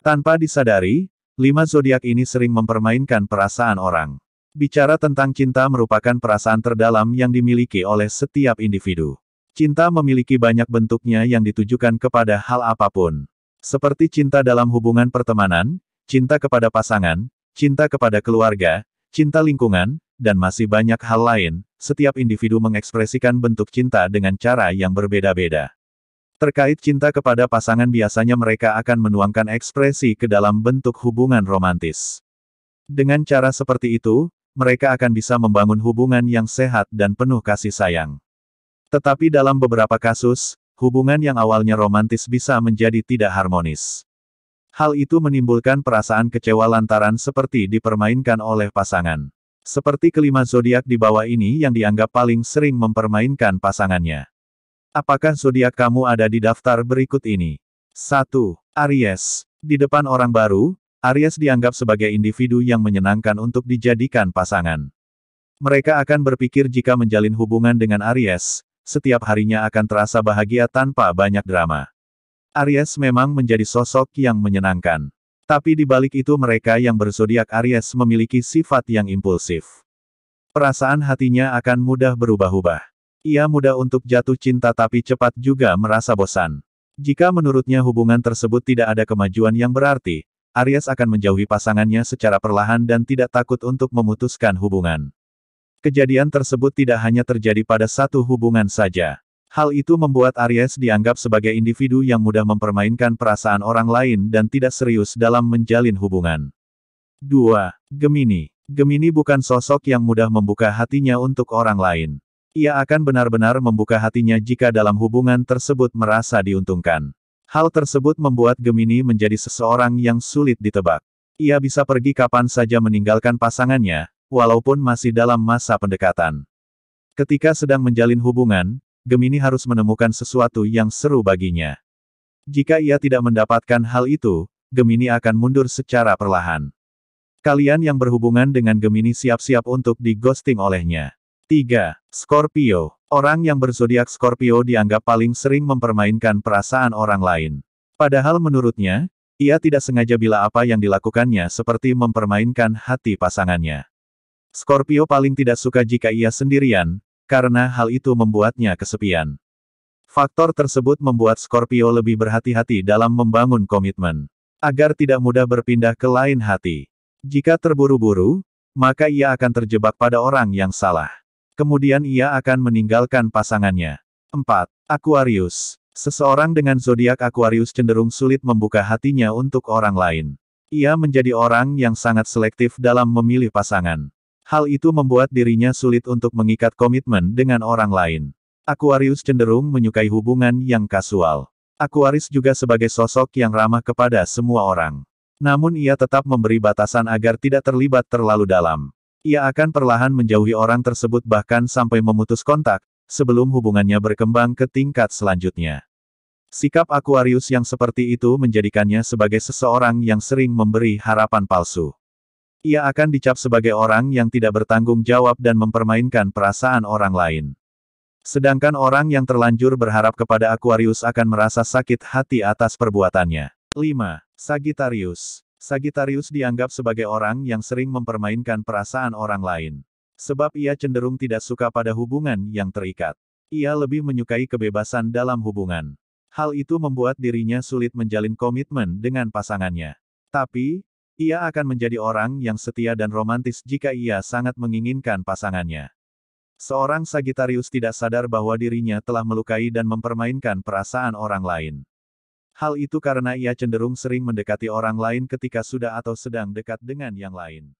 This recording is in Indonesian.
Tanpa disadari, 5 zodiak ini sering mempermainkan perasaan orang. Bicara tentang cinta merupakan perasaan terdalam yang dimiliki oleh setiap individu. Cinta memiliki banyak bentuknya yang ditujukan kepada hal apapun. Seperti cinta dalam hubungan pertemanan, cinta kepada pasangan, cinta kepada keluarga, cinta lingkungan, dan masih banyak hal lain. Setiap individu mengekspresikan bentuk cinta dengan cara yang berbeda-beda. Terkait cinta kepada pasangan biasanya mereka akan menuangkan ekspresi ke dalam bentuk hubungan romantis. Dengan cara seperti itu, mereka akan bisa membangun hubungan yang sehat dan penuh kasih sayang. Tetapi dalam beberapa kasus, hubungan yang awalnya romantis bisa menjadi tidak harmonis. Hal itu menimbulkan perasaan kecewa lantaran seperti dipermainkan oleh pasangan. Seperti kelima zodiak di bawah ini yang dianggap paling sering mempermainkan pasangannya. Apakah zodiak kamu ada di daftar berikut ini? 1. Aries. Di depan orang baru, Aries dianggap sebagai individu yang menyenangkan untuk dijadikan pasangan. Mereka akan berpikir jika menjalin hubungan dengan Aries, setiap harinya akan terasa bahagia tanpa banyak drama. Aries memang menjadi sosok yang menyenangkan. Tapi di balik itu mereka yang berzodiak Aries memiliki sifat yang impulsif. Perasaan hatinya akan mudah berubah-ubah. Ia mudah untuk jatuh cinta tapi cepat juga merasa bosan. Jika menurutnya hubungan tersebut tidak ada kemajuan yang berarti, Aries akan menjauhi pasangannya secara perlahan dan tidak takut untuk memutuskan hubungan. Kejadian tersebut tidak hanya terjadi pada satu hubungan saja. Hal itu membuat Aries dianggap sebagai individu yang mudah mempermainkan perasaan orang lain dan tidak serius dalam menjalin hubungan. 2. Gemini. Gemini bukan sosok yang mudah membuka hatinya untuk orang lain. Ia akan benar-benar membuka hatinya jika dalam hubungan tersebut merasa diuntungkan. Hal tersebut membuat Gemini menjadi seseorang yang sulit ditebak. Ia bisa pergi kapan saja meninggalkan pasangannya, walaupun masih dalam masa pendekatan. Ketika sedang menjalin hubungan, Gemini harus menemukan sesuatu yang seru baginya. Jika ia tidak mendapatkan hal itu, Gemini akan mundur secara perlahan. Kalian yang berhubungan dengan Gemini siap-siap untuk di-ghosting olehnya. 3. Scorpio. Orang yang berzodiak Scorpio dianggap paling sering mempermainkan perasaan orang lain. Padahal menurutnya, ia tidak sengaja bila apa yang dilakukannya seperti mempermainkan hati pasangannya. Scorpio paling tidak suka jika ia sendirian, karena hal itu membuatnya kesepian. Faktor tersebut membuat Scorpio lebih berhati-hati dalam membangun komitmen, agar tidak mudah berpindah ke lain hati. Jika terburu-buru, maka ia akan terjebak pada orang yang salah. Kemudian ia akan meninggalkan pasangannya. 4. Aquarius. Seseorang dengan zodiak Aquarius cenderung sulit membuka hatinya untuk orang lain. Ia menjadi orang yang sangat selektif dalam memilih pasangan. Hal itu membuat dirinya sulit untuk mengikat komitmen dengan orang lain. Aquarius cenderung menyukai hubungan yang kasual. Aquarius juga sebagai sosok yang ramah kepada semua orang. Namun ia tetap memberi batasan agar tidak terlibat terlalu dalam. Ia akan perlahan menjauhi orang tersebut bahkan sampai memutus kontak, sebelum hubungannya berkembang ke tingkat selanjutnya. Sikap Aquarius yang seperti itu menjadikannya sebagai seseorang yang sering memberi harapan palsu. Ia akan dicap sebagai orang yang tidak bertanggung jawab dan mempermainkan perasaan orang lain. Sedangkan orang yang terlanjur berharap kepada Aquarius akan merasa sakit hati atas perbuatannya. 5. Sagittarius. Sagittarius dianggap sebagai orang yang sering mempermainkan perasaan orang lain. Sebab ia cenderung tidak suka pada hubungan yang terikat. Ia lebih menyukai kebebasan dalam hubungan. Hal itu membuat dirinya sulit menjalin komitmen dengan pasangannya. Tapi, ia akan menjadi orang yang setia dan romantis jika ia sangat menginginkan pasangannya. Seorang Sagittarius tidak sadar bahwa dirinya telah melukai dan mempermainkan perasaan orang lain. Hal itu karena ia cenderung sering mendekati orang lain ketika sudah atau sedang dekat dengan yang lain.